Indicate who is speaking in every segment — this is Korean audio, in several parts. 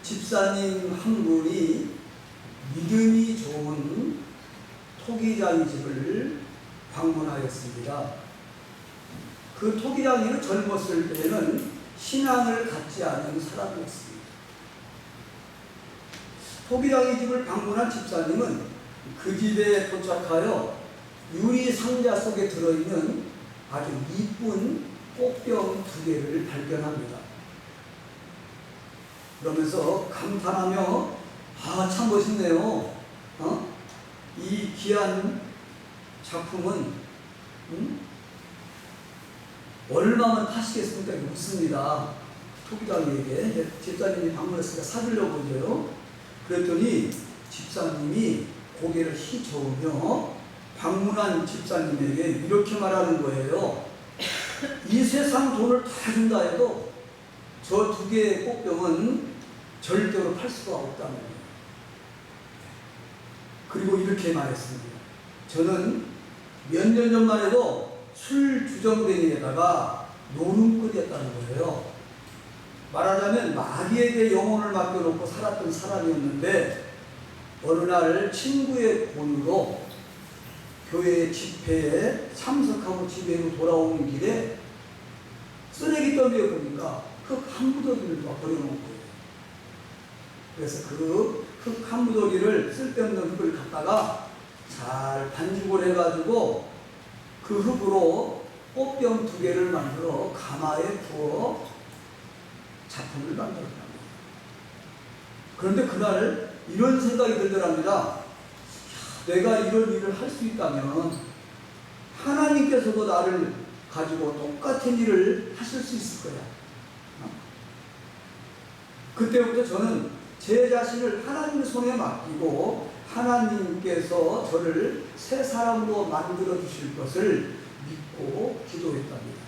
Speaker 1: 집사님 한 분이 믿음이 좋은 토기장이 집을 방문하였습니다. 그 토기장이는 젊었을 때는 신앙을 갖지 않은 사람이었습니다. 토기장이 집을 방문한 집사님은 그 집에 도착하여 유리 상자 속에 들어있는 아주 이쁜 꽃병 2개를 발견합니다. 그러면서 감탄하며 참 멋있네요. 이 귀한 작품은 얼마만 파시겠습니까? 묻습니다. 토기장이에게. 집사님이 방문했으니까 사주려고 그러죠. 그랬더니 집사님이 고개를 휘저으며 방문한 집사님에게 이렇게 말하는 거예요. 이 세상 돈을 다 준다 해도 저 2개의 꽃병은 절대로 팔 수가 없다는 거예요. 그리고 이렇게 말했습니다. 저는 몇 년 전만 해도 술 주정뱅이에다가 노름꾼이었다는 거예요. 말하자면 마귀에게 영혼을 맡겨놓고 살았던 사람이었는데 어느 날 친구의 권유로 교회 집회에 참석하고 집에로 돌아오는 길에 쓰레기 더미에 보니까 흙 한 무더기를 버려놓은 거예요. 그래서 그 흙 한 무더기를 쓸데없는 흙을 갖다가 잘 반죽을 해가지고 그 흙으로 꽃병 2개를 만들어 가마에 부어 작품을 만들었답니다. 그런데 그날 이런 생각이 들더랍니다. 내가 이런 일을 할 수 있다면 하나님께서도 나를 가지고 똑같은 일을 하실 수 있을 거야. 그때부터 저는 제 자신을 하나님의 손에 맡기고 하나님께서 저를 새 사람으로 만들어 주실 것을 믿고 기도했답니다.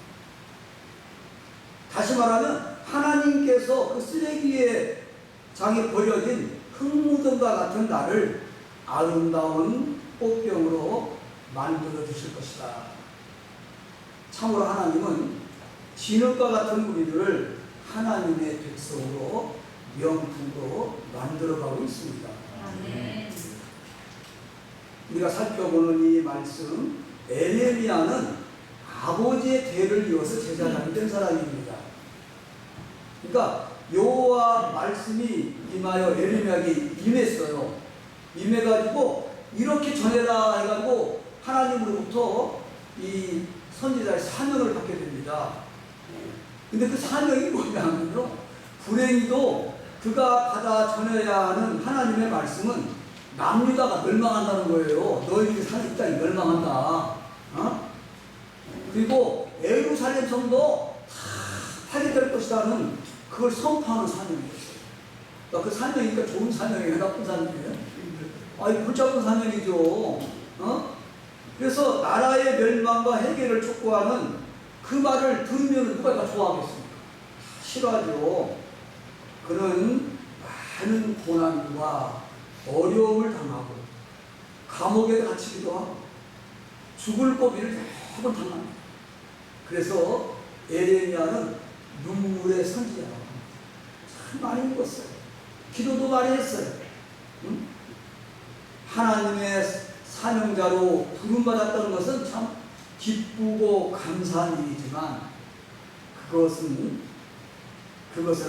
Speaker 1: 다시 말하면 하나님께서 그 쓰레기의 장에 버려진 흙무덤과 같은 나를 아름다운 꽃병으로 만들어 주실 것이다. 참으로 하나님은 진흙과 같은 우리들을 하나님의 백성으로 명품으로 만들어가고 있습니다.
Speaker 2: 네.
Speaker 1: 우리가 살펴보는 이 말씀, 에레미야는 아버지의 대를 이어서 제사장이 된 사람입니다. 그러니까 여호와 말씀이 임하여 에레미야에게 임했어요. 임해가지고 이렇게 전해라 해가지고 하나님으로부터 이 선지자의 사명을 받게 됩니다. 근데 그 사명이 뭐냐면요, 불행히도 그가 받아 전해야 하는 하나님의 말씀은 남유다가 멸망한다는 거예요. 너희들이 사는 이 땅이 멸망한다. 그리고 예루살렘 성도 다 파괴될 것이라는 그걸 선포하는 사명이었어요. 그러니까 그 사명이니까 좋은 사명이에요, 나쁜 사명이에요? 골잡은 사명이죠. 그래서 나라의 멸망과 해결을 촉구하는 그 말을 들으면 누가 다 좋아하겠습니까? 싫어하죠. 그는 많은 고난과 어려움을 당하고 감옥에 갇히기도 하고 죽을 고비를 여러 번 당합니다. 그래서 에레미야는 눈물의 선지자라고 합니다. 참 많이 읽었어요. 기도도 많이 했어요. 하나님의 사명자로 부름받았다는 것은 참 기쁘고 감사한 일이지만 그것을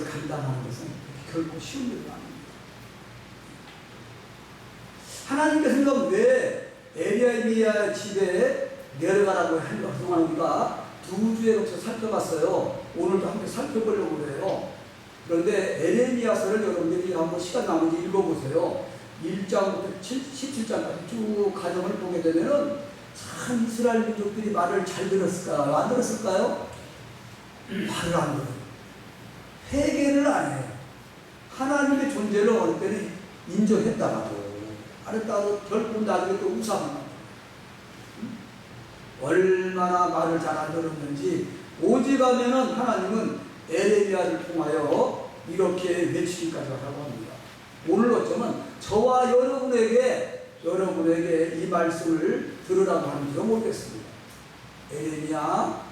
Speaker 1: 감당하는 것은 결코 쉬운 일이 아닙니다. 하나님께서는 왜 에레미야 집에 내려가라고 하는가? 그동안 우리가 2주에 걸쳐 살펴봤어요. 오늘도 함께 살펴보려고 그래요. 그런데 에레미야서를 여러분들이 한번 시간 나머지 읽어보세요. 1장부터 17장까지 쭉 과정을 보게 되면은 참 이스라엘 민족들이 말을 잘 들었을까요? 안 들었을까요? 말을 안 들어요. 회개를 안 해요. 하나님의 존재를 어느 때는 인정했다가도 알았다고 결국 나중에 또 우상합니다. 얼마나 말을 잘 안 들었는지 오직하면은 하나님은 에레미야를 통하여 이렇게 외치기까지 하라고 합니다. 오늘 어쩌면 저와 여러분에게 이 말씀을 들으라고 하는지도 모르겠습니다. 에레미야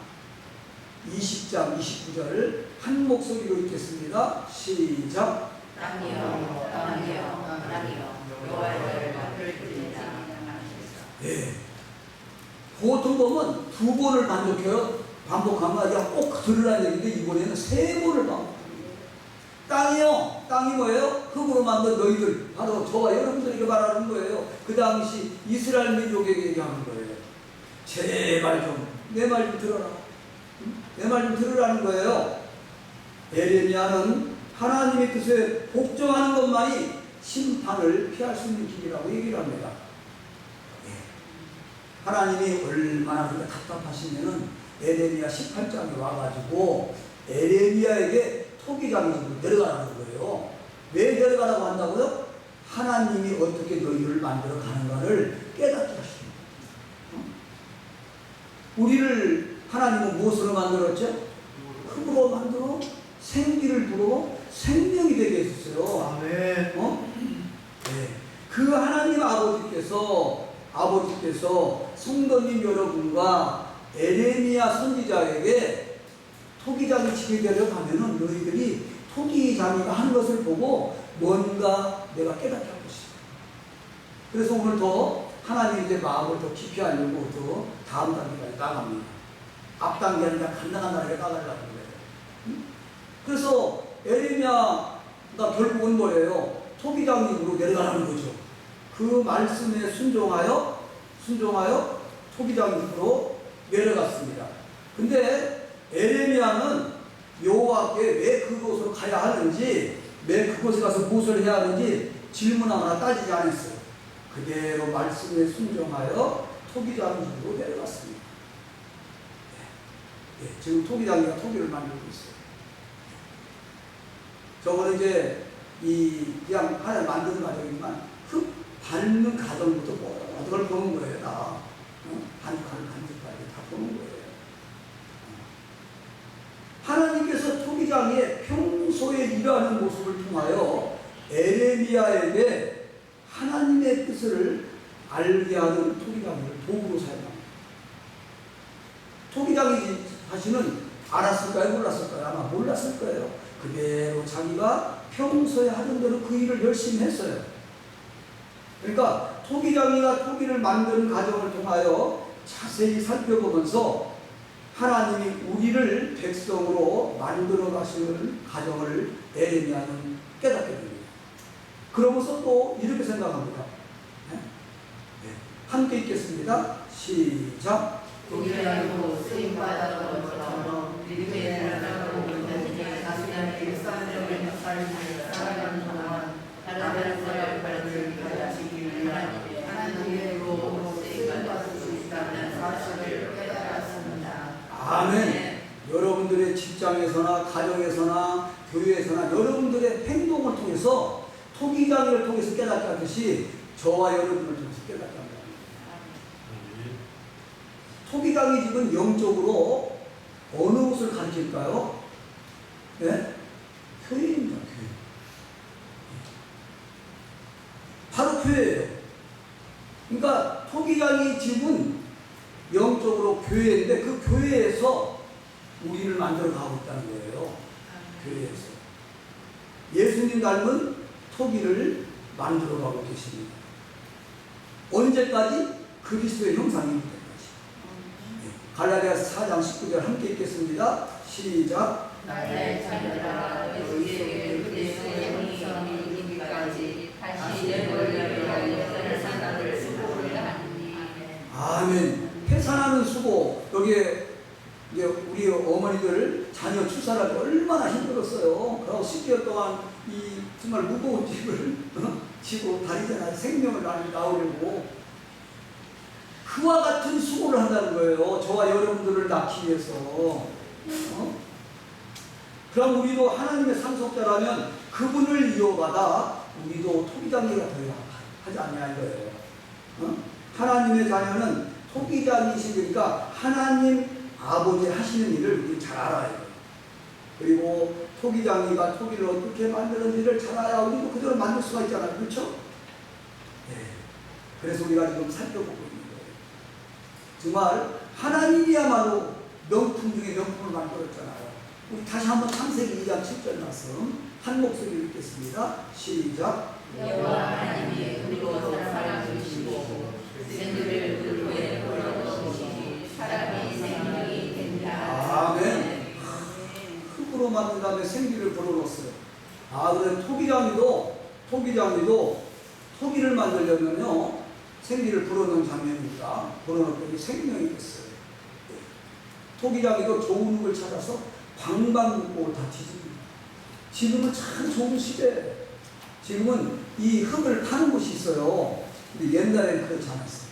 Speaker 1: 20장 29절 한 목소리로 읽겠습니다. 시작.
Speaker 2: 땅이요 여호와를 만들리라.
Speaker 1: 예. 보통 보면 두 번을 반복한 거 아니라 꼭 들으라는 얘기인데 이번에는 세 번을 반복합니다. 땅이요. 땅이 뭐예요? 흙으로 만든 너희들. 바로 저와 여러분들에게 말하는 거예요. 그 당시 이스라엘 민족에게 얘기하는 거예요. 제발 좀 내 말 좀 들어라. 내 말 좀 들으라는 거예요. 에레미야는 하나님의 뜻에 복종하는 것만이 심판을 피할 수 있는 길이라고 얘기를 합니다. 하나님이 얼마나 그렇게 답답하시면은 에레미야 18장에 와가지고 에레미야에게 토기장의 집으로 내려가라는 거예요. 왜 내려가라고 한다고요? 하나님이 어떻게 너희를 만들어 가는가를 깨닫게 하십니다. 우리를 하나님은 무엇으로 만들었죠? 흙으로 만들어 생기를 불어 생명이 되게 했었어요.
Speaker 3: 아멘.
Speaker 1: 네. 그 하나님 아버지께서 성도님 여러분과 에레미야 선지자에게 토기장이 집에 데려가면은 너희들이 토기장이가 하는 것을 보고 뭔가 내가 깨닫게 할 것이다. 그래서 오늘 더 하나님 이제 마음을 더 깊이 하려고 더 다음 단계까지 나갑니다. 앞 단계 아니라 간당간당하게 나가려고 그래요. 그래서 에레미야가 결국은 뭐예요? 토기장님으로 내려가라는 거죠. 그 말씀에 순종하여 토기장님으로 내려갔습니다. 근데 에레미야는 여호와께 왜 그곳으로 가야 하는지, 왜 그곳에 가서 무엇을 해야 하는지 질문하거나 따지지 않았어요. 그대로 말씀에 순종하여 토기장님으로 내려갔습니다. 지금 토기장이가 토기를 만들고 있어요. 저거는 이제 그냥 하나 만드는 과정이지만 흙 밟는 과정부터 그걸 보는 거예요. 다 반죽까지 다 보는 거예요. 하나님께서 토기장의 평소에 일하는 모습을 통하여 에레미야에게 하나님의 뜻을 알게 하는 토기장을 도구로 사용합니다. 토기장이 자신은 알았을까요? 몰랐을까요? 아마 몰랐을 거예요. 그대로 자기가 평소에 하던 대로 그 일을 열심히 했어요. 그러니까 토기장이가 토기를 만드는 과정을 통하여 자세히 살펴보면서 하나님이 우리를 백성으로 만들어 가시는 과정을 에레미야는 깨닫게 됩니다. 그러면서 또 이렇게 생각합니다. 함께 읽겠습니다. 시작.
Speaker 2: 우리를 알고 쓰임받았던 것처럼 믿음의 나라로 온전히 가수의 일상적인 삶을 살아가는 동안 다른 사람의 발을 가르치기 위한 하나님으로 쓰임받을 수 있다는 사실을 깨달았습니다.
Speaker 1: 아멘. 여러분들의 직장에서나 가정에서나 교회에서나 여러분들의 행동을 통해서 토기장이를 통해서 깨닫게 하듯이 저와 여러분을 통해서 깨닫게 합니다. 토기장이 지금 영적으로 어느 것을 가르칠까요? 네? 교회입니다. 교회. 바로 교회예요. 그러니까 토기장이 집은 영적으로 교회인데 그 교회에서 우리를 만들어 가고 있다는 거예요. 교회에서. 예수님 닮은 토기를 만들어 가고 계십니다. 언제까지? 그리스도의 형상일 때까지. 갈라디아서 4장 19절 함께 읽겠습니다. 시작.
Speaker 2: 나의 자녀들아 너희에게 그리스도의 형상이 이르기까지 다시 내 권리를 위하여 살아갈 수고를 하니.
Speaker 1: 아멘. 해산하는 수고. 여기에 이제 우리 어머니들 자녀 출산할 때 얼마나 힘들었어요. 그리고 10개월 동안 이 정말 무거운 집을 지고 다니잖아요. 생명을 나오려고. 그와 같은 수고를 한다는 거예요. 저와 여러분들을 낳기 위해서. 그럼 우리도 하나님의 상속자라면 그분을 이어받아 우리도 토기장이가 되어야 하지 않냐 이거예요. 하나님의 자녀는 토기장이시니까 하나님 아버지 하시는 일을 우리 잘 알아야 돼요. 그리고 토기장이가 토기를 어떻게 만드는지를 잘 알아야 우리도 그대로 만들 수가 있잖아요. 그렇죠? 네. 그래서 우리가 지금 살펴보고 있는 거예요. 정말 하나님이야말로 명품 중에 명품을 만들었잖아요. 우리 다시 한번 창세기 2장 7절 말씀 한 목소리 읽겠습니다. 읽겠습니다. 시작.
Speaker 2: 여호와 하나님이 그리고 사람을 주시고 생기를 그리고에 불러넣으시니 사람이 생명이 된다.
Speaker 1: 아멘. 흙으로 만든 다음에 생기를 불어넣었어요. 그래 토기장이도 토기를 만들려면요 생기를 불어넣은 장면입니다. 불어넣었더니 생명이 됐어요. 토기장이도 좋은 흙을 찾아서 방방곡곡을 다 뒤집니다. 지금은 참 좋은 시대예요. 지금은 이 흙을 파는 곳이 있어요. 근데 옛날에는 그렇지 않았어요.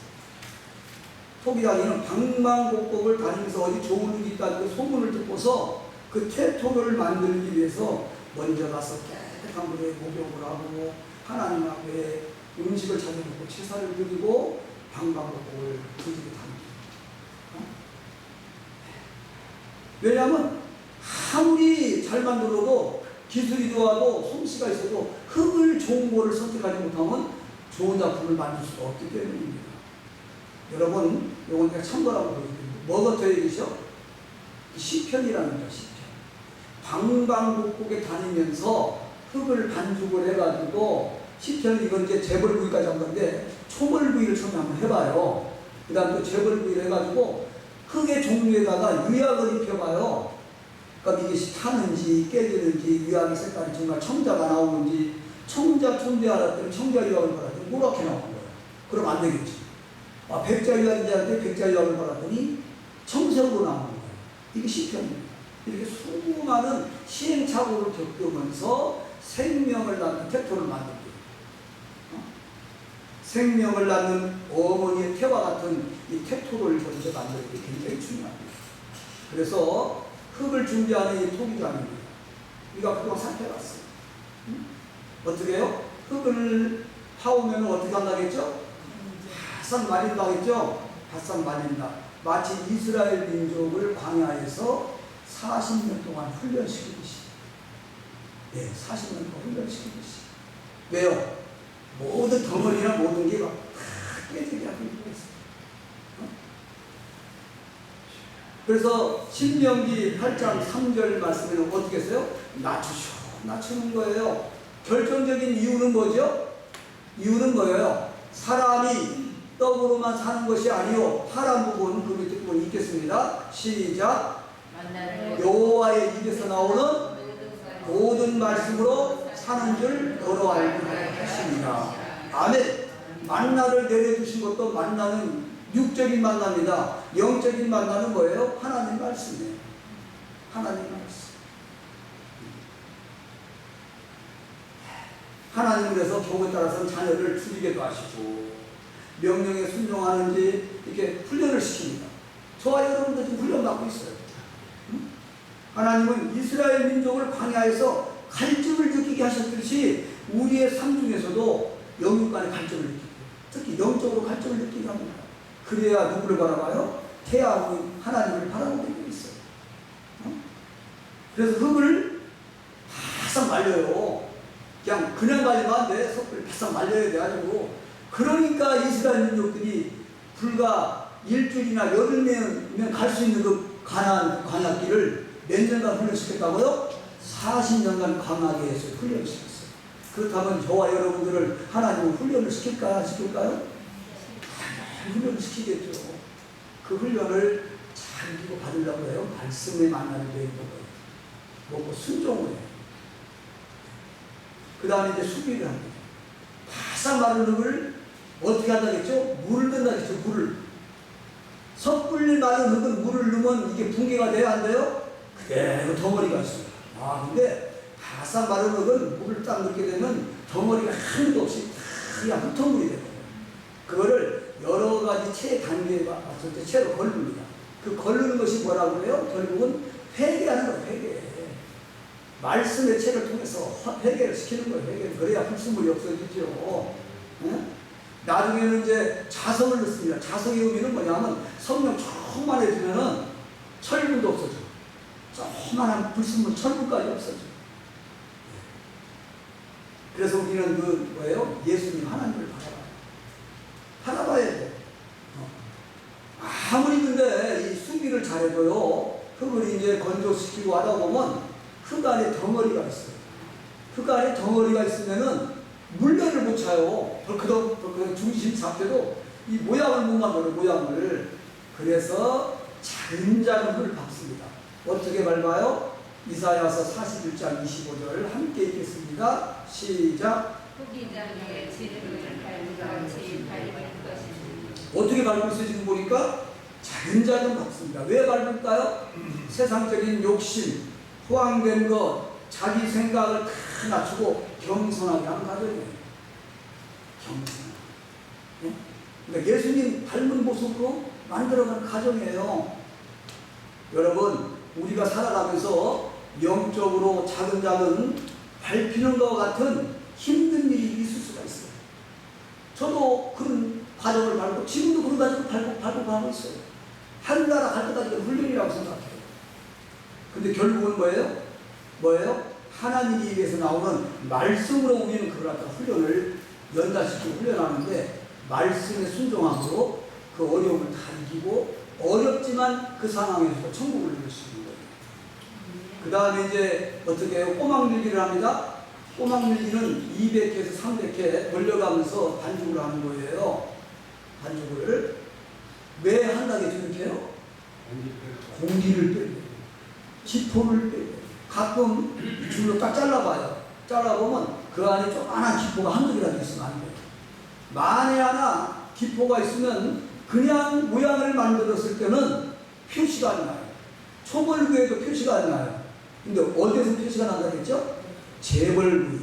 Speaker 1: 토기장이는 방방곡곡을 다니면서 어디 좋은 흙이 있다는 소문을 듣고서 그 태토를 만들기 위해서 먼저 가서 깨끗한 물에 목욕을 하고 하나님 앞에 음식을 차려놓고 제사를 드리고 방방곡곡을 뒤지게 합니다. 왜냐하면 아무리 잘 만들어도 기술이 좋아도 솜씨가 있어도 흙을 좋은 거를 선택하지 못하면 좋은 작품을 만들 수가 없기 때문입니다. 여러분, 이건 내가 참고라고 보여드립니다. 뭐가 더 얘기죠? 시편이라는 거죠, 시편. 방방곡곡에 다니면서 흙을 반죽을 해가지고, 시편은 이건 이제 재벌구이까지 한 건데, 초벌구이를 처음에 한번 해봐요. 그 다음 또 재벌구이를 해가지고, 흙의 종류에다가 유약을 입혀봐요. 그러니까 이게 타는지 깨지는지 유약의 색깔이 정말 청자가 나오는지 청자 촌대 알았더니 청자 유약을 발랐더니 노랗게 나오는 거예요. 그럼 안 되겠지. 백자 유약인지 알았더니 백자 유약을 발랐더니 청색으로 나오는 거예요. 이게 시편입니다. 이렇게 수많은 시행착오를 겪으면서 생명을 낳는 태토를 만듭니다. 생명을 낳는 어머니의 태와 같은 이 태토를 먼저 만드는 게 굉장히 중요합니다. 그래서 흙을 준비하는 이 토기장입니다. 우리가 그동안 살펴봤어요. 어떻게 해요? 흙을 파오면 어떻게 한다겠죠? 바싹 말린다 하겠죠? 바싹 말린다. 마치 이스라엘 민족을 광야에서 40년 동안 훈련시키듯이. 네, 40년 동안 훈련시키듯이. 왜요? 모든 덩어리나 모든 게 다 깨지게 하고 있어요. 그래서 신명기 8장 3절 말씀에는 어떻게 했어요? 낮추는 거예요. 결정적인 이유는 뭐죠? 이유는 뭐예요? 사람이 떡으로만 사는 것이 아니요. 파란 부분, 그 밑에 부분 읽겠습니다. 시작. 여호와의 입에서 나오는 모든 말씀으로 사는 줄 너로 알고 하십니다. 아멘. 만나를 내려주신 것도 만나는 육적인 만남이다. 영적인 만남은 뭐예요? 하나님 말씀이에요. 하나님 말씀. 하나님은 그래서 교훈에 따라서 자녀를 줄이게도 하시고 명령에 순종하는지 이렇게 훈련을 시킵니다. 저와 여러분도 지금 훈련받고 있어요. 하나님은 이스라엘 민족을 광야에서 갈증을 느끼게 하셨듯이 우리의 삶 중에서도 영육 간의 갈증을 느끼고 특히 영적으로 갈증을 느끼게 합니다. 그래야 누구를 바라봐요? 태양의 하나님을 바라보게 되어 있어요. 그래서 흙을 바싹 말려요. 그냥 말리면 안 돼. 흙을 바싹 말려야 돼가지고. 그러니까 이스라엘 민족들이 불과 일주일이나 열흘이면 갈 수 있는 그 가나안 광야길을 몇 년간 훈련시켰다고요? 40년간 광야에 해서 훈련시켰어요. 그렇다면 저와 여러분들을 하나님은 훈련을 시킬까요? 훈련을 시키겠죠. 그 훈련을 잘 이기고 받으려고 해요. 말씀에 만나는 데 먹고 순종을 해요. 그 다음에 이제 수비를 합니다. 바싹 마른 흙을 어떻게 한다겠죠? 물을 넣는다겠죠. 물을. 섣불리 마른 흙은 물을 넣으면 이게 붕괴가 돼야 안 돼요? 그대로 덩어리가 있어요. 근데 바싹 마른 흙은 물을 딱 넣게 되면 덩어리가 하나도 없이 그냥 흙탕물이 돼요. 그거를 여러 가지 체 단계에 맞춰서 채로 걸릅니다. 그 걸르는 것이 뭐라고 해요? 결국은 회개하는 거예요. 회개. 말씀의 체를 통해서 회개를 시키는 거예요. 회개를. 그래야 불순물이 없어지죠. 나중에는 이제 자성을 넣습니다. 자성의 의미는 뭐냐면 성령 충만해지면은 철분도 없어져. 조그만한 불순물 철분까지 없어져. 그래서 우리는 뭐예요? 예수님 하나님을 바라봐야 돼. 아무리 근데 이 수비를 잘해도요, 흙을 이제 건조시키고 하다 보면 흙 안에 덩어리가 있어요. 흙 안에 덩어리가 있으면은 물레를 못 차요. 벌크덕 중심 잡혀도 이 모양을 못 만들어요, 모양을. 그래서 작은 흙을 밟습니다. 어떻게 밟아요? 이사야서 41장 25절 함께 읽겠습니다. 시작.
Speaker 2: 후기장에 지름을 밟으라 제일 밟을 것이니.
Speaker 1: 어떻게 밟고 있어요? 지금 보니까 작은 밟습니다. 왜 밟을까요? 세상적인 욕심, 호황된 것, 자기 생각을 다 낮추고 겸손하게 하는 가정이에요. 겸손하게. 네? 그러니까 예수님 닮은 모습으로 만들어가는 가정이에요. 여러분, 우리가 살아가면서 영적으로 작은 밟히는 것 같은 힘든 일이 있을 수가 있어요. 저도 그런 과정을 밟고 지금도 그런 과정을 밟고 가고 있어요. 하늘나라 갈 때까지 훈련이라고 생각해요. 근데 결국은 뭐예요? 하나님이 위해서 나오는 말씀으로 우리는 그걸 갖다 훈련을 연달시키고 훈련하는데 말씀에 순종함으로 그 어려움을 다 이기고 어렵지만 그 상황에서 천국을 이룰 수 있는 거예요. 그 다음에 이제 어떻게 해요? 꼬막밀기를 합니다. 꼬막밀기는 200회에서 300회 돌려가면서 반죽을 하는 거예요. 반죽을. 왜 한다고 이렇게 해요? 공기를 빼고 기포를 빼고 가끔 줄로 딱 잘라봐요. 잘라보면 그 안에 조그만한 기포가 한두 개라도 있으면 안 돼요. 만에 하나 기포가 있으면 그냥 모양을 만들었을 때는 표시가 안 나요. 초벌구에도 표시가 안 나요. 근데 어디에서 표시가 난다 그랬죠? 재벌구이.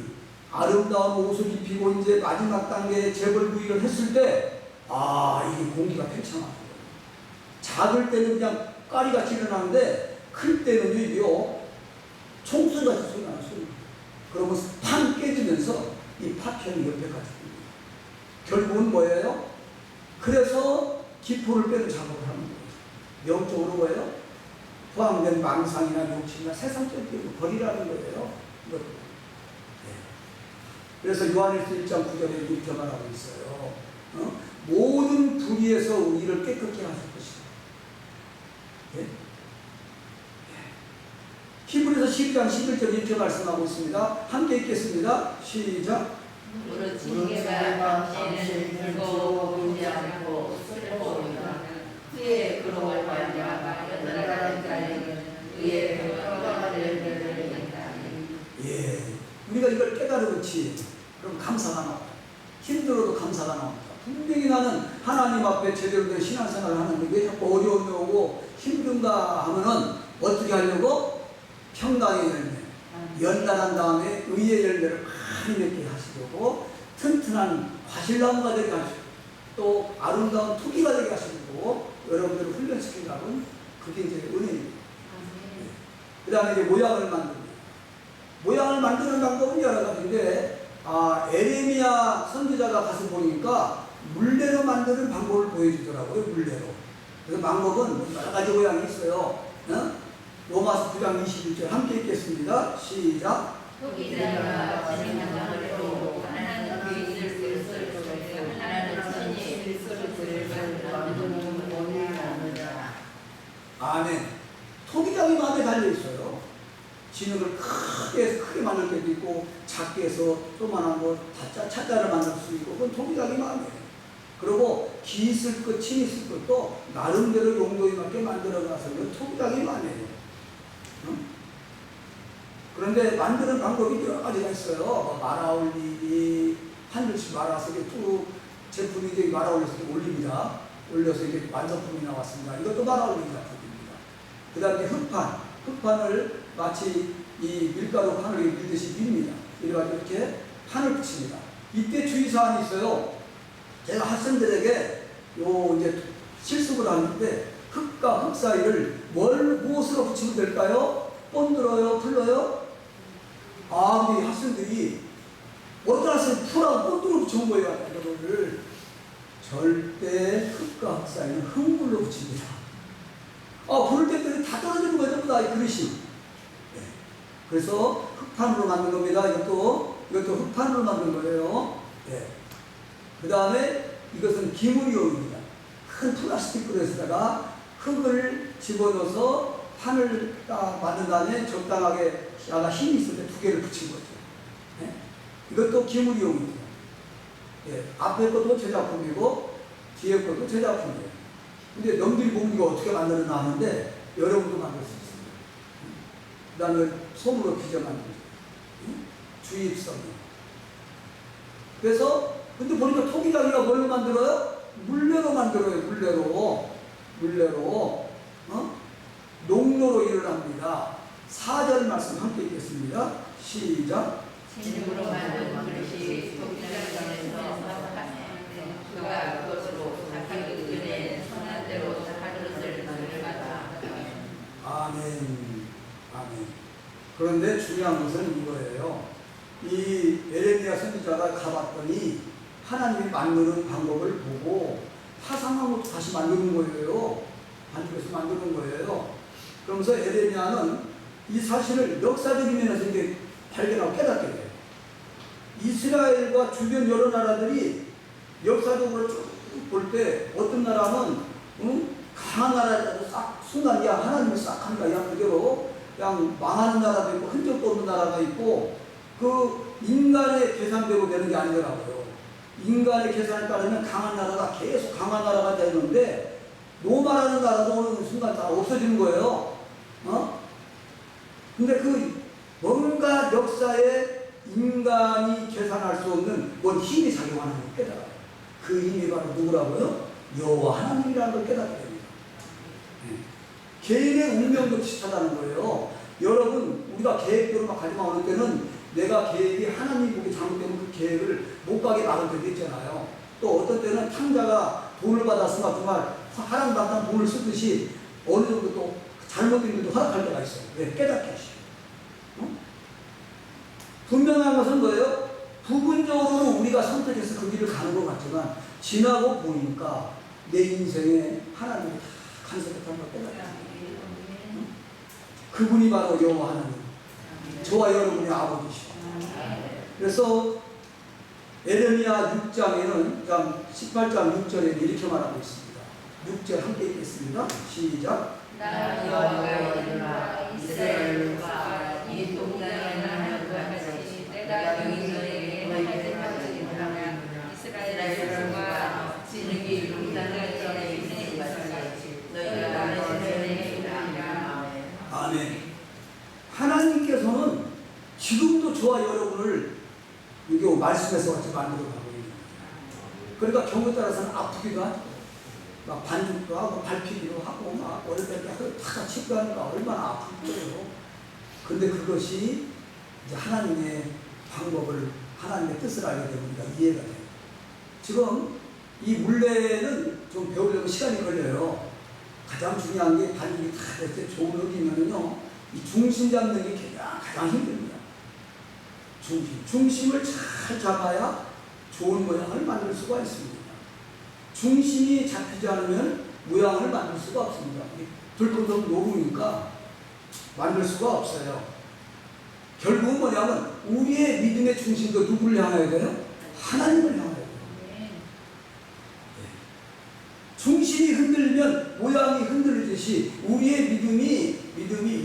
Speaker 1: 아름다운 옷을 입히고 이제 마지막 단계에 재벌구이를 했을 때 이게 공기가 팽창하는 거예요. 작을 때는 그냥 까리같이 일어나는데 클 때는 이게요 총소리같이 소리 나는 소리. 그러면 판 깨지면서 이 파편이 옆에까지 듭니다. 결국은 뭐예요? 그래서 기포를 빼는 작업을 하는 거예요. 영적으로 뭐예요? 포함된 망상이나 욕심이나 세상적인 것을 버리라는 거예요. 그래서 요한일서 1장 9절에 이렇게 말하고 있어요. 모든 불의에서 우리를 깨끗게 하실 것이다. 예? 히브리서 12장 11절 이렇게 말씀하고 있습니다. 함께 읽겠습니다. 시작.
Speaker 2: 무릇 징계가 당시에는 즐거워 보이지 않고 슬퍼오리라. 그의 그로울 말미암아 연단하는 자에게는 그의 평화가 될 때를 있다니.
Speaker 1: 예, 우리가 이걸 깨달으지 그럼 감사가 나옵니다. 힘들어도 감사가 나옵니다. 분명히 나는 하나님 앞에 제대로 된 신앙생활을 하는데 왜 자꾸 어려움이 오고 힘든가 하면은 어떻게 하려고? 평강의 열매, 연단한 다음에 의의 열매를 많이 맺게 하시려고 튼튼한 과실나무가 되게 하시고 또 아름다운 토기가 되게 하시고 여러분들을 훈련시키려는 그게 이제 은혜입니다. 그 다음에 이제 모양을 만듭니다. 모양을 만드는 방법은 여러 가지인데 에레미야 선지자가 가서 보니까 물레로 만드는 방법을 보여주더라고요. 물레로. 그래서 방법은 여러 가지 모양이 있어요. 로마서 9장 21절 함께 읽겠습니다. 시작.
Speaker 2: 후기자가 진행하는 대로 하나는 그의 일을 하나는 천의 일소를 만드는 원리하느라.
Speaker 1: 아멘. 토기장이 마음에 달려있어요. 진흙을 크게 만들 때도 있고 작게 해서 조그만한 거 차자를 만들 수 있고 그건 토기장이 마음이에요. 그리고 기 있을 것, 침 있을 것도 나름대로 용도에 맞게 만들어가서 그건 토기장이 마음이에요. 그런데 만드는 방법이 여러 가지가 있어요. 말아 올리기, 한 줄씩 말아서 이렇게 쭉 제품이 이제 말아 올려서 올립니다. 올려서 이게 완성품이 나왔습니다. 이것도 말아 올리기 작품입니다. 그 다음에 흙판을 마치 이 밀가루 판을 밀듯이 밉니다. 이래가지고 이렇게 판을 붙입니다. 이때 주의사항이 있어요. 제가 학생들에게 이제 실습을 하는데 흙과 흙 사이를 무엇으로 붙이면 될까요? 본드러요? 풀러요? 근데 학생들이 어떤 학생이 풀하고 본드로 붙여온 거예요. 이거를 절대 흙과 흙 사이는 흙물로 붙입니다. 부를 때들이 다 떨어지는 거죠. 이 그릇이. 네. 그래서 흙판으로 만든 겁니다. 이것도 흙판으로 만든 거예요. 네. 그 다음에 이것은 기물이용입니다. 큰 플라스틱 그릇에다가 흙을 집어넣어서 판을 딱 만든 다음에 적당하게 약간 힘이 있을 때 두 개를 붙인 거죠. 이것도 기물이용이에요. 예, 앞에 것도 제작품이고 뒤에 것도 제작품이에요. 근데 넘들이 보면 이거 어떻게 만들었나 하는데 여러분도 만들 수 있습니다. 그 다음에 손으로 빚어 만들죠. 주입성이에요. 그래서 근데 보니까 토기장이가 뭘로 만들어요? 물레로 만들어요. 물레로 농로로 일을 합니다. 4절 말씀 함께 읽겠습니다. 시작.
Speaker 2: 진흙으로 만든 그릇이 토기장에서 그가 그것으로 자기 의견에 선한 대로 그릇을 가져가다.
Speaker 1: 아멘. 그런데 중요한 것은 이거예요. 이 에레미야 선지자가 가봤더니 하나님이 만드는 방법을 보고 파상한 것도 다시 만드는 거예요. 반죽해서 만드는 거예요. 그러면서 에레미야는 이 사실을 역사적인 면에서 이제 발견하고 깨닫게 돼요. 이스라엘과 주변 여러 나라들이 역사적으로 쭉 볼 때 어떤 나라는 강한 나라라도 싹 순간 그냥 하나님을 싹 합니다. 그냥 그대로 그냥 망하는 나라도 있고 흔적도 없는 나라가 있고 그 인간의 계산대로 되는 게 아니더라고요. 인간의 계산에 따르면 강한 나라가 계속 강한 나라가 되는데 노말하는 나라도 어느 순간 다 없어지는 거예요. 근데 그 뭔가 역사에 인간이 계산할 수 없는 뭔 힘이 작용하는 걸 깨달아요. 그 힘이 바로 누구라고요? 여호와 하나님이라는 걸 깨닫게 됩니다. 개인의 운명도 비슷하다는 거예요. 여러분, 우리가 계획대로 막 가지마 오는 때는 내가 계획이 하나님 보기 잘못되면 그 계획을 못 가게 막을 때도 있잖아요. 또 어떤 때는 탕자가 돈을 받았으면 정말 하나님한테 돈을 쓰듯이 어느 정도 또 잘못된 일도 허락할 때가 있어요. 왜? 깨닫게 하시고. 분명한 것은 뭐예요? 부분적으로 우리가 선택해서 그 길을 가는 것 같지만 지나고 보니까 내 인생에 하나님이 다 간섭했다는 걸 깨닫게 그분이 바로 여호와 하나님, 저와 여러분의 아버지시고. 그래서 에레미야 6장에는 18장 6절에 이렇게 말하고 있습니다. 6절 함께 읽겠습니다. 시작.
Speaker 2: 나는 여호와가 이스라엘과 이 동양에 하는 같이 내가 너희에게 하겠느니라. 이스라엘과 진흙이 동양에 전에 있는 같이 너희가 내 전에 있으리라.
Speaker 1: 아멘. 하나님께서는 지금도 저와 여러분을 이게 말씀에서 같이 만들어 가고 있는 거예요. 그러니까 경우에 따라서는 아프기도 하고, 막 반죽도 하고, 밟히기도 하고, 막 어릴 때 다 치고 하니까 얼마나 아플 거예요. 근데 그것이 이제 하나님의 방법을, 하나님의 뜻을 알게 되면 우리가 이해가 돼요. 지금 이 물레는 좀 배우려면 시간이 걸려요. 가장 중요한 게 반죽이 다 됐을 때 좋은 흙이면요, 이 중심 잡는 게 가장 힘듭니다. 중심을 잘 잡아야 좋은 모양을 만들 수가 있습니다. 중심이 잡히지 않으면 모양을 만들 수가 없습니다. 들통성 놓으니까 만들 수가 없어요. 결국은 뭐냐면 우리의 믿음의 중심도 누구를 향해야 돼요? 하나님을 향해야 돼요. 중심이 흔들리면 모양이 흔들리듯이 우리의 믿음이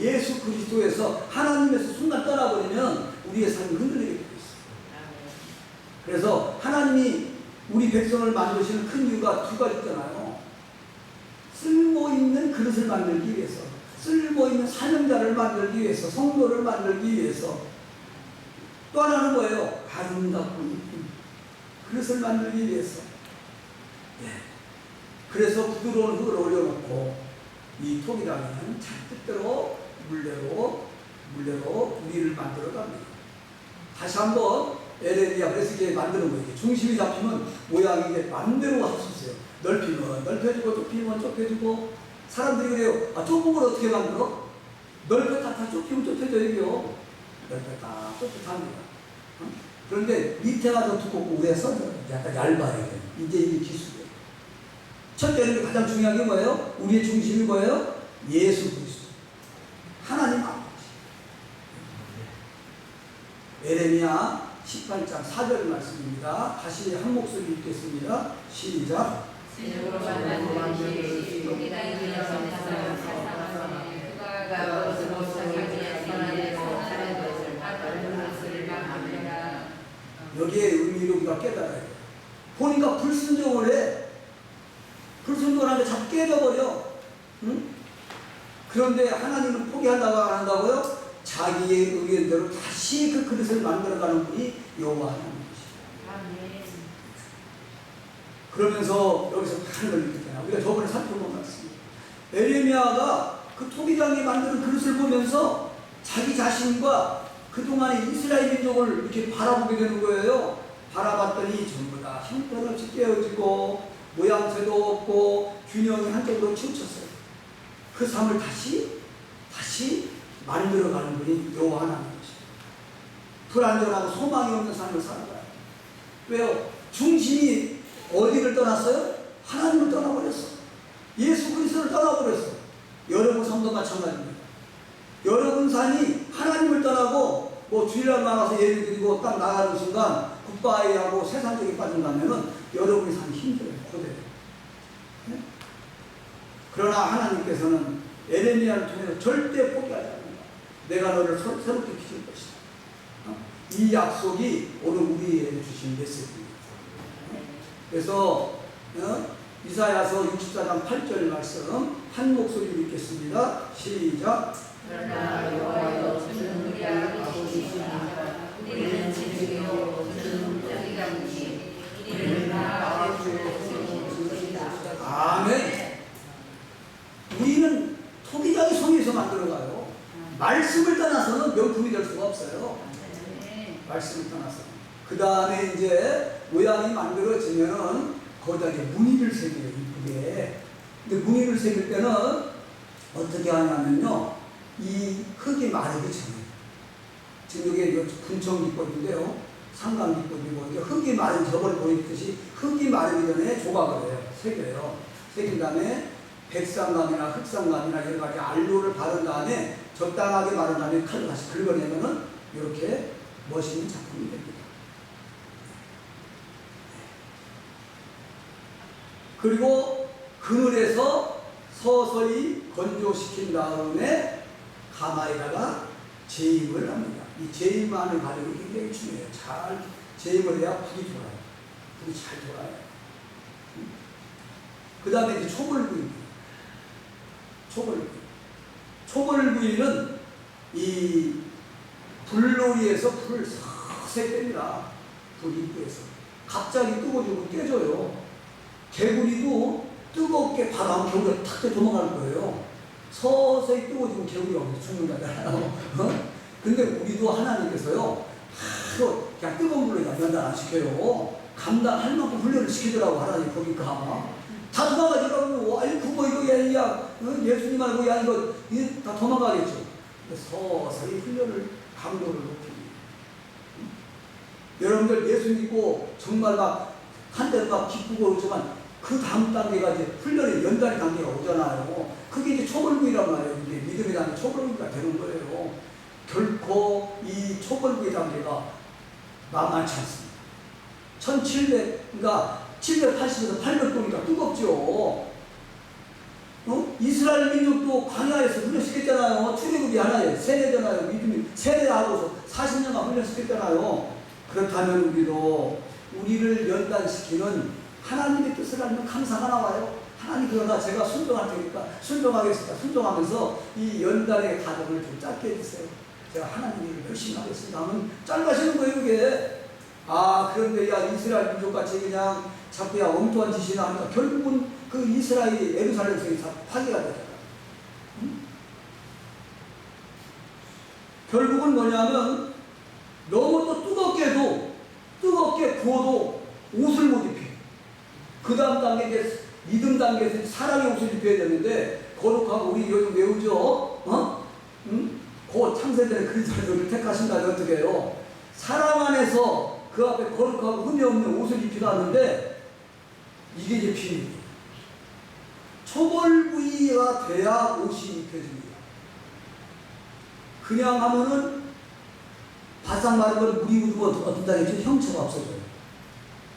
Speaker 1: 예수 그리스도에서 하나님에서 순간 떠나버리면 우리의 삶이 흔들리게 되어 있어요. 그래서 하나님이 우리 백성을 만드시는 큰 이유가 두 가지 있잖아요. 쓸모있는 그릇을 만들기 위해서, 쓸모있는 사명자를 만들기 위해서, 성도를 만들기 위해서, 또 하나는 뭐예요? 아름답고 이쁜 그릇을 만들기 위해서. 그래서 부드러운 흙을 올려놓고 이 토기랑은 잔뜩대로 물레로 우리를 만들어 갑니다. 다시 한번 에레미야 그래서 이게 만드는 거예요. 중심이 잡히면 모양이 이게 맘대로 할 수 있어요. 넓히면 넓혀주고 좁히면 좁혀주고. 사람들이 그래요. 좁은 걸 어떻게 만들어? 넓혔다 좁히면 좁혀져요. 넓혔다 좁혔다 합니다. 그런데 밑에가 더 두껍고 위에서 약간 얇아야 돼요. 이제 이게 기술이에요. 첫째는 가장 중요한 게 뭐예요? 우리의 중심이 뭐예요? 예수 그리스도. 하나님 아버지. 에레미야 18장 4절 말씀입니다. 다시 한 목소리 읽겠습니다. 시작.
Speaker 2: 진흙으로 만든 그릇이 토기장에 들어서 그가 그것으로 자기 그냥 선한 대로 하는 것을 만드는 것을 막합니다.
Speaker 1: 여기에 의미를 우리가 깨달아야 돼요. 보니까 불순종을 해. 불순종을 하는데 자꾸 깨져버려. 응? 그런데 하나님은 포기한다고 안 한다고요? 자기의 의견대로 다시 그 그릇을 만들어가는 분이 여호와 하나님이시죠. 그러면서 여기서 다른 걸 느끼잖아요. 우리가 저번에 살펴본 말씀입니다. 에레미야가 그 토기장이 만드는 그릇을 보면서 자기 자신과 그동안의 이스라엘 민족을 이렇게 바라보게 되는 거예요. 바라봤더니 전부 다 형편없이 깨어지고 모양새도 없고 균형이 한쪽으로 치우쳤어요. 그 삶을 다시 만들어가는 분이 여호와 하나님이시죠. 불안전하고 소망이 없는 삶을 살아가요. 왜요? 중심이 어디를 떠났어요? 하나님을 떠나버렸어. 예수 그리스도를 떠나버렸어. 여러분 삶도 마찬가지입니다. 여러분 삶이 하나님을 떠나고 뭐 주일날만 와서 예배 드리고 딱 나가는 순간 굿바이하고 세상적인 빠진다면은 여러분의 삶이 힘들어요. 고대요. 네? 그러나 하나님께서는 에레미야를 통해서 절대 포기하지 않는다. 내가 너를 새롭게 빚을 것이다. 이 약속이 오늘 우리에게 주신 메시지입니다. 그래서 이사야서 64장 8절 말씀 한 목소리로 읽겠습니다. 시작.
Speaker 2: 그러나 여호와여 주는 우리가 계시니라. 우리는 지식이요 주는 토기장이니 우리는 나와 주시리라.
Speaker 1: 아멘. 우리는 토기장이 성에서 만들어가요. 말씀을 떠나서는 명품이 될 수가 없어요. 말씀을 떠나서. 그 다음에 이제 모양이 만들어지면은 거기다 이제 무늬를 새겨요. 이쁘게. 근데 무늬를 새길 때는 어떻게 하냐면요. 이 흙이 마르기 전에. 지금 여기 군청기법인데요. 상강기법이고 이게 흙이 마르기 저번에 보였듯이 흙이 마르기 전에 조각을 해요. 새겨요. 새긴 다음에 백상감이나 흑상감이나 여러 가지 알로를 바른 다음에 적당하게 바른 다음에 칼로 다시 긁어내면은 이렇게 멋있는 작품이 됩니다. 그리고 그늘에서 서서히 건조시킨 다음에 가마에다가 제임을 합니다. 이 제임하는 과정이 굉장히 중요해요. 잘 제임을 해야 불이 돌아요. 불이 잘 돌아요. 그 다음에 이제 초벌구이입니다. 초벌구이는 이 불놀이에서 불을 서서히 뺍니다. 불 입구에서. 갑자기 뜨거워지고 깨져요. 개구리도 뜨겁게 바람 겨울에 탁 도망갈 거예요. 서서히 뜨거워지면 개구리가 죽는 거잖아요. 근데 우리도 하나님께서요, 바로 그냥 뜨거운 불로 연단 안 시켜요. 감당할 만큼 훈련을 시키더라고, 하나님 거기가. 다 도망가지라고, 아니, 그거 이거, 야, 예수님 말고, 야, 이거 다 도망가겠죠. 서서히 훈련을, 강도를 높입니다. 여러분들 예수 믿고 정말 막, 한때는 막 기쁘고 그렇지만, 그 다음 단계가 이제 훈련의 연단의 단계가 오잖아요. 그게 이제 초벌구이란 말이에요. 이게 믿음의 단계 초벌구이가 되는 거예요. 결코 이 초벌구이 단계가 만만치 않습니다. 1700, 780에서 800도니까 뜨겁죠. 이스라엘 민족도 광야에서 훈련시켰잖아요. 출애굽이 하나에 세대잖아요. 믿음이 세대하고서 40년간 훈련시켰잖아요. 그렇다면 우리를 연단시키는 하나님의 뜻을 알면 감사가 나와요. 하나님 그러나 제가 순종할 테니까 순종하겠습니다. 순종하면서 이 연단의 과정을 좀 짧게 해주세요. 제가 하나님 일을 열심히 하겠습니다 하면 짧아지는 거예요 그게. 아 그런데 야 이스라엘 민족같이 그냥 자꾸 야 엉뚱한 짓이나 하니까 결국은 그 이스라엘이 예루살렘성이 다 파괴가 되잖아. 결국은 뭐냐면 너무 또 뜨겁게 구워도 옷을 못 입혀. 그 다음 단계 이제 믿음 단계에서 사랑의 옷을 입혀야 되는데 거룩하고 우리 요즘 외우죠? 그 창세전에 그리스도를 택하신다면 어떻게 해요? 사랑 안에서 그 앞에 거룩하고 흠이 없는 옷을 입히다 하는데 이게 이제 비밀이에요. 초벌구이가 돼야 옷이 입혀집니다. 그냥 하면은 바싹 마른 걸 물이 묻으면 어떤 단계죠? 형체가 없어져요.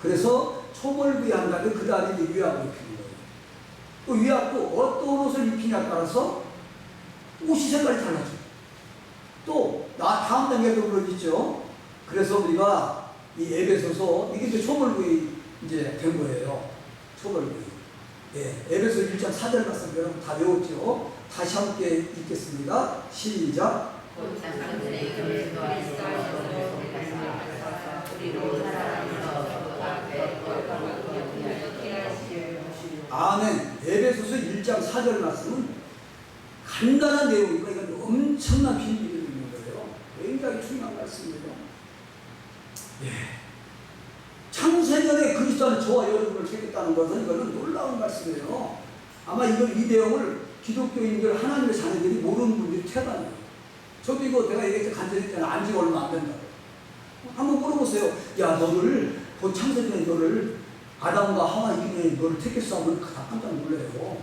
Speaker 1: 그래서 초벌구이 한다면 그 다음에 위압을 입히는 거예요. 그 위압도 어떤 옷을 입히냐에 따라서 옷이 색깔이 달라져요. 또 다음 단계도 물론 있죠. 그래서 우리가 이 에베소서 이게 이제 초벌구이 이제 된 거예요. 초벌구이. 예, 에베소 1장 4절 말씀 여러분 다 외웠죠? 다시 함께 읽겠습니다. 시작. 아멘. 에베소서 1장 4절 말씀은 간단한 내용이고 이건 엄청난 비밀이 있는 거예요. 굉장히 중요한 말씀이에요. 예. 창세전에 그리스도 안에 저와 여러분을 택했다는 것은 이거는 놀라운 말씀이에요. 아마 이 내용을 기독교인들 하나님의 자녀들이 모르는 분들이 태반이에요. 저도 이거 내가 얘기했을 때 간절히 했잖아. 안지가 얼마 안 된다고. 한번 물어보세요. 야, 너를 그 창세전에 너를 아담과 하와 이기에 너를 택했어 하면 다 깜짝 놀라요.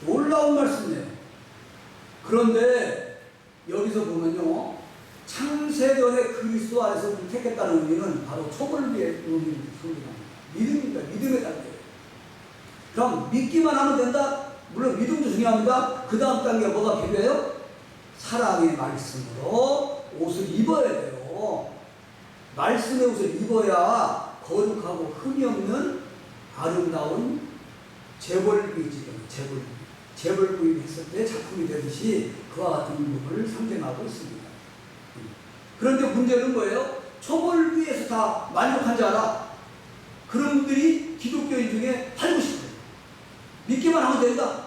Speaker 1: 놀라운 말씀이에요. 그런데 여기서 보면요, 창세전에 그리스도 안에서 택했다는 의미는 바로 초벌기의 의미를 소개합니다. 믿음입니다. 믿음의 단계예요. 그럼 믿기만 하면 된다? 물론 믿음도 중요합니다. 그 다음 단계가 뭐가 필요해요? 사랑의 말씀으로 옷을 입어야 돼요. 말씀의 옷을 입어야 거룩하고 흠이 없는 아름다운 재벌구이지요. 재벌구이 했을 때 작품이 되듯이 그와 같은 부분을 상징하고 있습니다. 그런데 문제는 뭐예요? 초벌구이에서 다 만족하지 않아. 그런 분들이 기독교인 중에 살고 싶어요. 믿기만 하면 된다?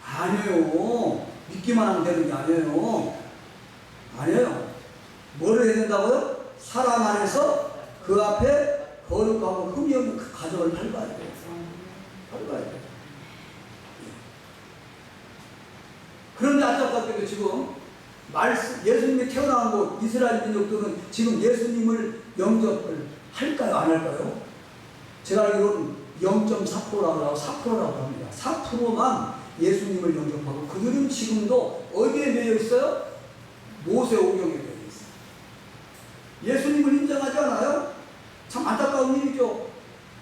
Speaker 1: 아니에요. 믿기만 하면 되는 게 아니에요. 아니에요. 뭐를 해야 된다고요? 사랑 안에서 그 앞에 거룩하고 흠이 없는 그 가정을 밟아야 돼요. 밟아야 돼요. 그런데 안타깝게도 지금 예수님이 태어난 곳 이스라엘 민족들은 지금 예수님을 영접을 할까요? 안 할까요? 제가 알기로는 0.4%라고 4%라고 합니다. 4%만 예수님을 영접하고 그들은 지금도 어디에 매여 있어요? 모세오경에 매여 있어요. 예수님을 인정하지 않아요? 참 안타까운 일이죠.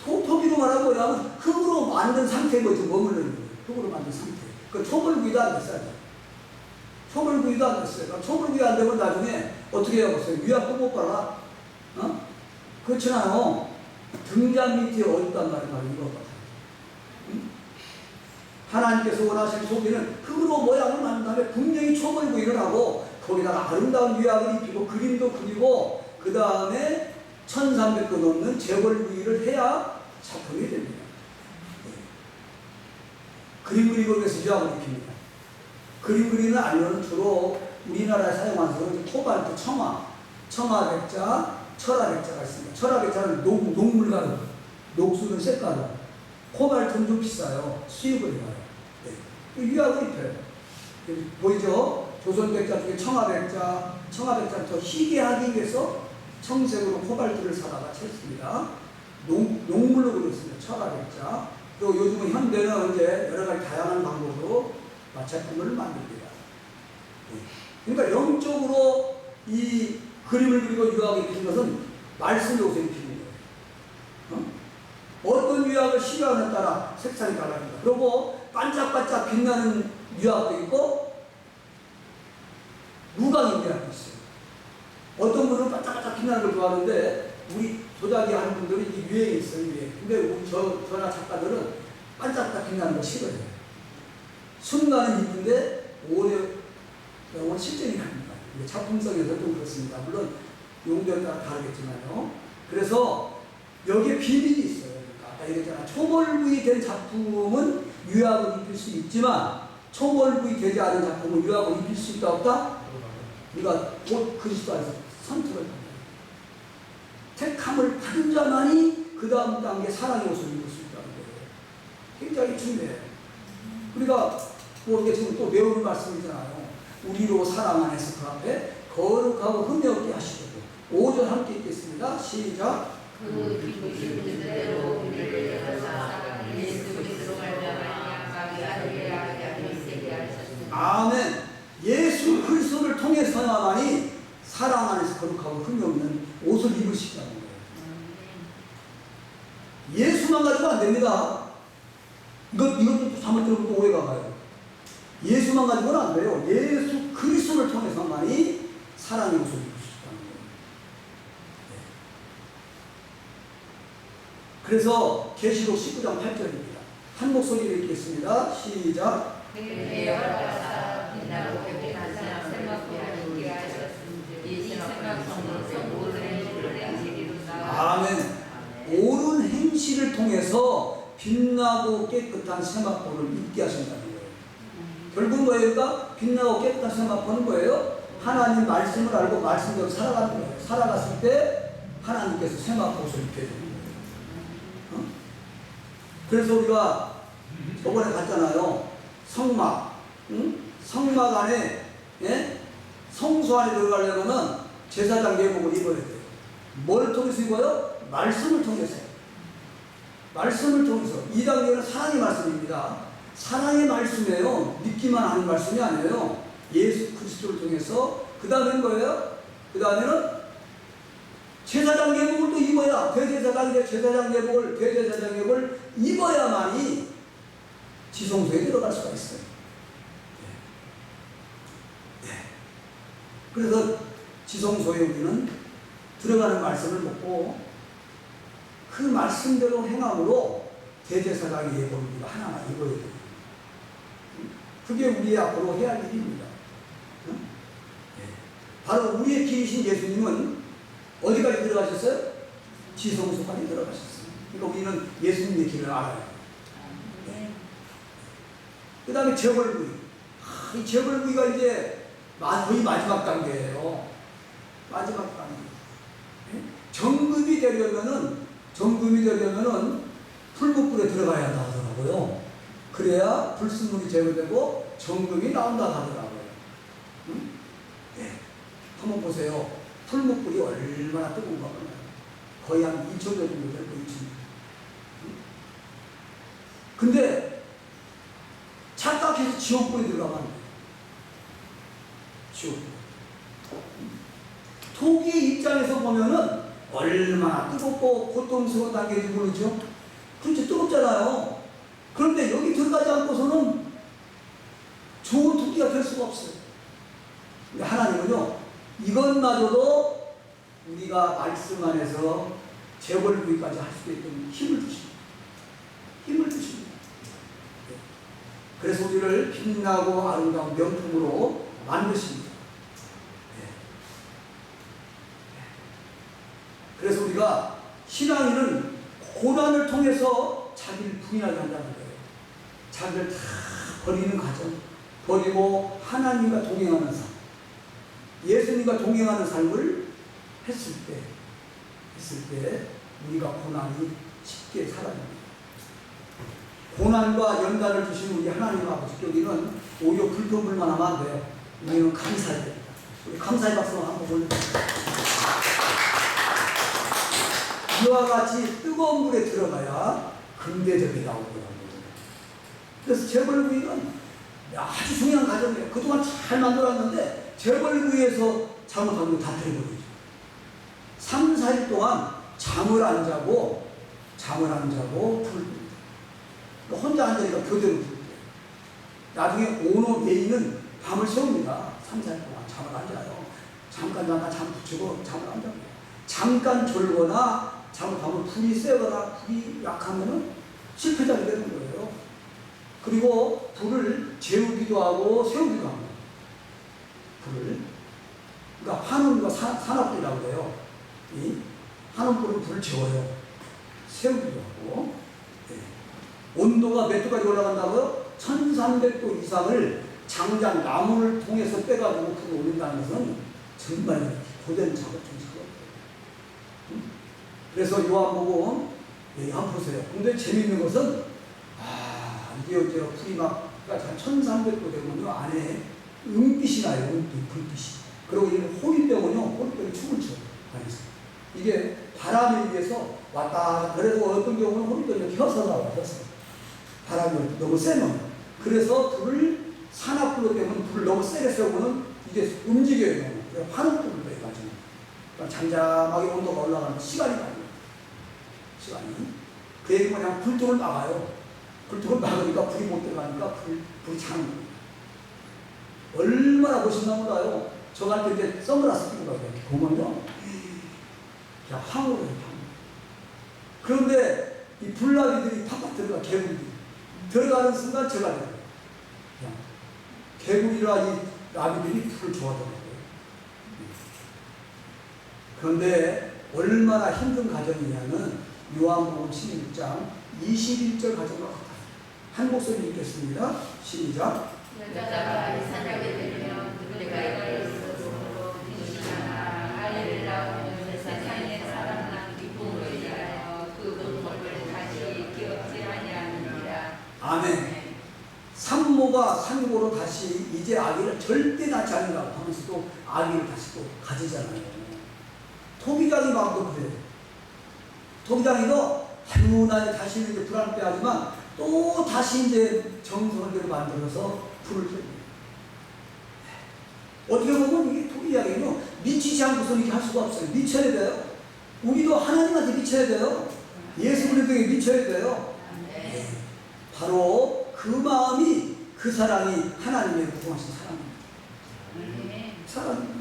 Speaker 1: 토기로 말하면 뭐냐면 흙으로 만든 상태인 거죠. 머무르는 거예요. 흙으로 만든 상태. 그 초벌구이도 안 됐어요. 초벌구이도 안 됐어요. 초벌구이 안 되면 나중에 어떻게 해요? 보세요. 위압도 못 받아. 그렇진 않아요. 등잔 밑에 어딨단 말이야. 이거. 응? 하나님께서 원하시는 소비는 흙으로 모양을 만든 다음에 분명히 초벌구이를 하고 거기다가 아름다운 위압을 입히고 그림도 그리고 그 다음에 1300도 넘는 재벌구이를 해야 작품이 됩니다. 그림 그리고 위해서 위압을 입힙니다. 그림 그리는 아니면 주로 우리나라에 사용하는 코발트, 청아백자, 철화백자가 있습니다. 철화백자는 녹물가루, 녹수는 쇳가루, 코발트는 좀 비싸요. 수입을 해요. 네. 위압을 입혀요. 보이죠? 조선백자 중에 청아백자는 더 희게 하기 위해서 청색으로 코발트를 사다가 쳤습니다. 녹물로 그렸습니다. 철화백자. 또 요즘은 현대는 이제 여러 가지 다양한 방법으로 제품을 만듭니다. 그러니까 영적으로 이 그림을 그리고 유학을 입히는 것은 말씀의 옷을 입히는 거예요. 어떤 유학을 시간에 따라 색상이 달라집니다. 그리고 반짝반짝 빛나는 유학도 있고 무광인 유학도 있어요. 어떤 분은 반짝반짝 빛나는 걸 좋아하는데 우리 조작이 하는 분들은 이 유행이 있어요. 유행. 근데 저나 작가들은 반짝반짝 빛나는 거 싫어해요. 순간은 이쁜데 오래 실전이 갑니다. 작품성에서 좀 그렇습니다. 물론 용도에 따라 다르겠지만요. 그래서 여기에 비밀이 있어요. 그러니까 아까 얘기했잖아. 초벌구이 된 작품은 유학을 입힐 수 있지만 초벌구이 되지 않은 작품은 유학을 입힐 수 있다 없다? 우리가 곧 그리스도 안에서 선택을 합니다. 택함을 받은 자만이 그 다음 단계 사랑의 옷을 입을 수 있다는 거예요. 굉장히 중요해요. 우리가 이게 지금 또 배우는 말씀이잖아요. 우리로 사랑 안에서 그 앞에 거룩하고 흠이 없게 하시려고 5절 함께 읽겠습니다. 시작.
Speaker 2: 그 기쁘신 뜻대로 우리를 위하사 예수 그리스도로 말미암아 자기 아들의 아들이 있게 하셨습니다.
Speaker 1: 아멘. 예수 그리스도를 통해서야만이 사랑 안에서 거룩하고 흠이 없는 옷을 입으시다는 거예요. 예수만 가지고 안 됩니다. 이것도 잘못 들으면 또 오해가 가요. 예수만 가지고는 안 돼요. 예수 그리스도를 통해서만이 사랑의 옷을 입을 수 있다는 거예요. 그래서 계시록 19장 8절입니다. 한 목소리로 읽겠습니다. 시작. 아멘. 옳은 행실을 통해서 빛나고 깨끗한 세마포를 입게 하신다는 거예요. 결국 뭐예요? 그러니까 빛나고 깨끗한 세마포는 뭐예요? 하나님 말씀을 알고 말씀대로 살아가는 거예요. 살아갔을 때 하나님께서 세마포를 입게 해주는 거예요. 그래서 우리가 저번에 봤잖아요. 성막, 성막 안에, 예? 성소 안에 들어가려면 제사장 예복을 입어야 돼요. 뭘 통해서 입어요? 말씀을 통해서. 말씀을 통해서. 이 단계는 사랑의 말씀입니다. 사랑의 말씀이에요. 믿기만 하는 말씀이 아니에요. 예수 그리스도를 통해서. 그 다음에는 뭐예요? 그 다음에는 제사장 예복을 또 입어야, 제사장 예복을 입어야만이 지성소에 들어갈 수가 있어요. 네. 그래서 지성소에 우리는 들어가는 말씀을 먹고 그 말씀대로 행함으로 대제사장의 예복을 우리가 하나하나 입어야 돼요. 그게 우리 앞으로 해야 할 일입니다. 바로 우리의 길이신 예수님은 어디까지 들어가셨어요? 지성소까지 들어가셨어요. 그러니까 우리는 예수님의 길을 알아요. 그 다음에 재벌구이. 이 재벌구이가 이제 거의 마지막 단계예요. 마지막 단계. 정금이 되려면은 풀무불에 들어가야 한다 하더라고요. 그래야 불순물이 제거되고 정금이 나온다 하더라고요. 한번 보세요. 풀무불이 얼마나 뜨거운가 보면 거의 한 2,000도 정도 되고 2,000. 근데 착각해서 지옥불에 들어가면 돼요. 지옥불. 토기의 입장에서 보면은 얼마나 뜨겁고 고통스러운 단계인지 모르죠? 그렇지, 뜨겁잖아요. 그런데 여기 들어가지 않고서는 좋은 토기가 될 수가 없어요. 근데 하나님은요, 이것마저도 우리가 말씀 안에서 재벌구이까지 할 수 있도록 힘을 주십니다. 힘을 주십니다. 그래서 우리를 빛나고 아름다운 명품으로 만드십니다. 그래서 우리가 신앙인은 고난을 통해서 자기를 부인하게 한다는 거예요. 자기를 다 버리는 과정, 버리고 하나님과 동행하는 삶, 예수님과 동행하는 삶을 했을 때 우리가 고난이 쉽게 사라집니다. 고난과 연단을 주신 우리 하나님 아버지께 우리는 오히려 불평불만하면 안 돼요. 우리는 감사해야 됩니다. 우리 감사의 박수 한번 보내주세요. 이와 같이 뜨거운 물에 들어가야 근대적이 나오더라고요. 그래서 재벌구이는 아주 중요한 과정이에요. 그동안 잘 만들었는데 재벌구이에서 잘못하면 다 버려버리죠. 3, 4일 동안 잠을 안 자고 불 혼자 앉으니까 교대로 부르고 나중에 오너 메이는 밤을 새웁니다. 3, 4일 동안 잠을 안 자요. 잠깐 잠 붙이고 잠을 안 자고 잠깐 졸거나 잘못하면 불이 세거나 불이 약하면 실패자가 되는 거예요. 그리고 불을 재우기도 하고 세우기도 합니다. 불을. 그러니까 한운과 산업불이라고 해요. 이 한운불은 불을 재워요. 세우기도 하고. 온도가 몇 도까지 올라간다고요? 1300도 이상을 장장 나무를 통해서 빼가지고 불을 올린다는 것은 정말 고된 작업중이죠. 그래서 요한복음 한번 보세요. 근데 재미있는 것은 이게 이제 불이 막 1300도 되면요 안에 은빛이 나요. 불빛이. 그리고 이게 호리병은요. 호리병이 춤을 춰요. 이게 바람에 의해서 왔다. 그래도 어떤 경우는 호리병이 혀서 나와요. 바람이 너무 세면. 그래서 불을 산악불로 되면 불을 너무 세게 세우면 이게 움직여요. 화롯불로 돼가지고. 그러니까 잠잠하게 온도가 올라가는 시간이 가요. 그 얘기는 그냥 불통을 막아요. 불통을 막으니까 불이 못 들어가니까 불이 차는 거예요. 얼마나 멋있나 몰라요. 저 갈 때 이제 선글라스 끼고 가요. 보면요. 그냥 황홀해요. 그런데 이 불나비들이 팍팍 들어가, 개구리들이. 들어가는 순간 제가 돼요. 개구리라 이 나비들이 불을 좋아하더라고요. 그런데 얼마나 힘든 가정이냐면 요한복음 16장 21절 가정과 같아요. 한 목소리 읽겠습니다. 시작.
Speaker 2: 여자가 이삭에게 들으며 그대가 예수로 믿으시나 아이를 낳으면 세상에 사람난 기쁨을 위하여 그 눈물을 다시 기억지 아니하느니라.
Speaker 1: 아멘. 산모가 산고로 다시 이제 아기를 절대 낳지 않으라고 하면서도 아기를 다시 또 가지잖아요. 토기장이 마음도 그래요. 토기장이도 단문하게 다시 이제 불안을 빼하지만 또 다시 이제 정성을 만들어서 불을 펴요. 어떻게 보면 이게 토기장이요. 미치지 않고서는 이렇게 할 수가 없어요. 미쳐야 돼요. 우리도 하나님한테 미쳐야 돼요. 예수 그리스도에게 미쳐야 돼요. 네. 바로 그 마음이 그 사랑이 하나님의 구원하신 사랑입니다. 사랑입니다.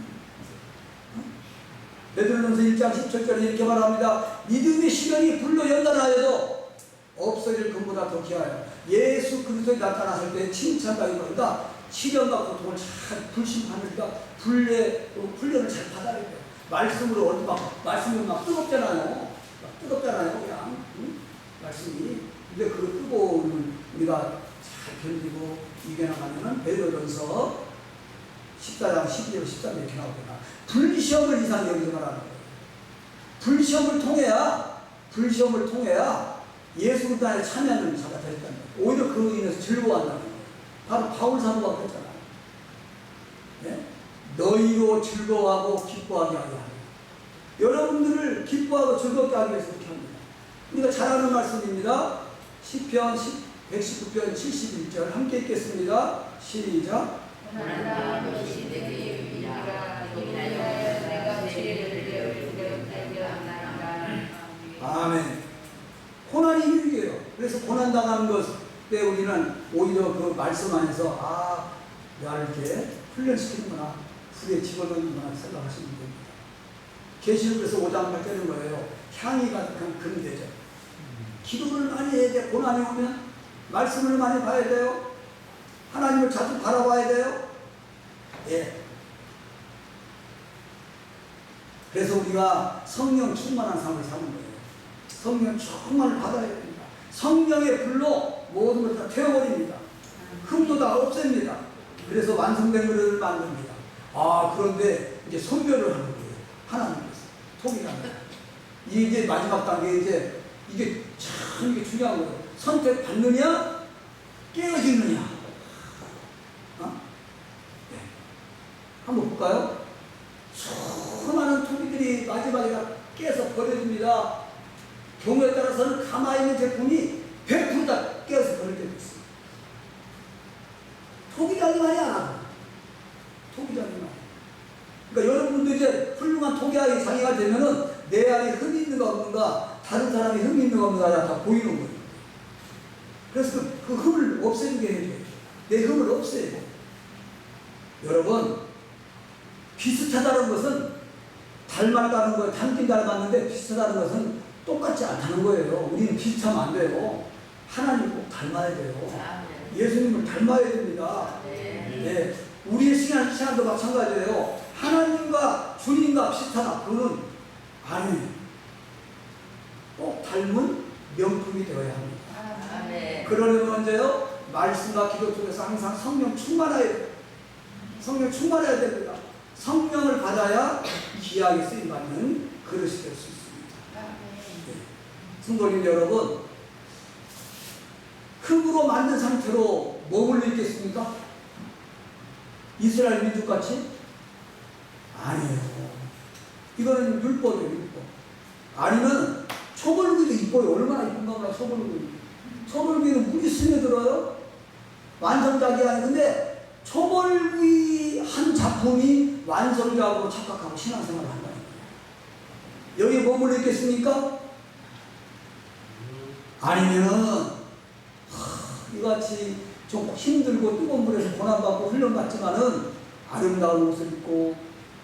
Speaker 1: 베드로전서 1장 17절에 이렇게 말합니다. 믿음의 시련이 불로 연단하여도 없어질 것보다 더 귀하여 예수 그리스도에 나타났을 때 칭찬받으리로다. 시련과 고통을 잘 불심하니까 훈련을 잘 받아야 돼요. 말씀으로 어디 말씀이 막 뜨겁잖아요. 막 뜨겁잖아요. 그냥 말씀이. 근데 그 뜨거운 우리가 잘 견디고 이겨나가면은 베드로전서 14장 12절 13절 이렇게 나오거나 불시험을 이상 여기서 말하는 거예요. 불시험을 통해야 예수 그리스도 안에 참여하는 자가 되었다는 거예요. 오히려 그로 인해서 즐거워한다는 거예요. 바로 바울 사도가 그랬잖아요. 네? 너희로 즐거워하고 기뻐하게 하게 하는 여러분들을 기뻐하고 즐겁게 하기 위해서 그렇게 합니다. 우리가 잘 아는 말씀입니다. 시편 119편 71절 함께 읽겠습니다. 시작. 아멘. 고난이 유익이에요. 그래서 고난당하는 것에 우리는 오히려 그 말씀 안에서 나를 이렇게 훈련시키는구나, 불에 집어넣는구나 생각하시면 됩니다. 계시록에서 5장 8절인 거예요. 향이 가득한 금대접. 기도를 많이 해야 돼. 고난이 오면 말씀을 많이 봐야 돼요. 하나님을 자주 바라봐야 돼요. 예. 그래서 우리가 성령 충만한 삶을 사는 거예요. 성령 충만을 받아야 됩니다. 성령의 불로 모든 것을 다 태워버립니다. 흠도 다 없앱니다. 그래서 완성된 것을 만듭니다. 그런데 이제 선별을 하는 거예요. 하나님께서. 통일하는 거예요. 이게 마지막 단계 이게 참 이게 중요한 거예요. 선택받느냐, 깨어지느냐. 네. 한번 볼까요? 수많은 토기들이 마지막에 다 깨서 버려집니다. 경우에 따라서는 가만히 있는 제품이 100% 다 깨어서 버릴 때도 있습니다. 토기장이만이 안 하고. 토기장이만. 그러니까 여러분도 이제 훌륭한 토기장이 장애가 되면은 내 안에 흠이 있는가 없는가, 다른 사람이 흠이 있는가 없는가 다 보이는 거예요. 그래서 그 흠을 없애주게 해줘요. 내 흠을 없애야 돼요. 여러분, 비슷하다는 것은 닮았다는 거예요. 닮긴 닮았는데 비슷하다는 것은 똑같지 않다는 거예요. 우리는 비슷하면 안 돼요. 하나님 꼭 닮아야 돼요. 예수님을 닮아야 됩니다. 네. 우리의 신앙도 마찬가지예요. 하나님과 주님과 비슷하다. 그거는 아니에요. 꼭 닮은 명품이 되어야 합니다. 그러려면 언제요? 말씀과 기도 속에서 항상 성령 충만해야 돼요. 성령 충만해야 됩니다. 성령을 받아야 귀하게 쓰임받는 그릇이 될 수 있습니다. 네. 성도님 여러분, 흙으로 만든 상태로 머물러 있겠습니까? 이스라엘 민족같이? 아니에요. 이거는 율법이에요, 율법. 아니면 초벌구이도 이뻐요. 얼마나 이쁜가 몰라, 초벌구이. 초벌구이는 물이 스며들어요. 완성작이 아닌데 초벌구이 한 작품이 완성작으로 착각하고 신앙생활을 한다는 거예요. 여기에 머물러 있겠습니까? 아니면은 이같이 좀 힘들고 뜨거운 물에서 고난받고 훈련받지만은 아름다운 옷을 입고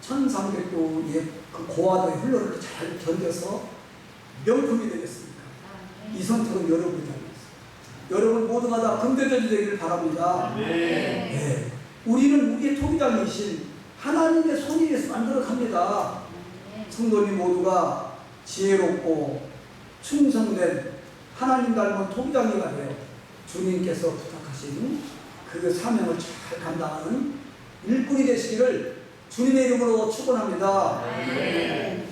Speaker 1: 1300도의 그 고화도의 훈련을 잘 견뎌서 명품이 되겠습니까? 이 선택은 여러분이 하는 거예요. 여러분 모두가 다 금대전이 되기를 바랍니다. 네. 우리는 우리의 토기장이신 하나님의 손이 위해서 만들어 갑니다. 성도님 모두가 지혜롭고 충성된 하나님 닮은 토기장이가 되어 주님께서 부탁하신 그 사명을 잘 감당하는 일꾼이 되시기를 주님의 이름으로 축원합니다.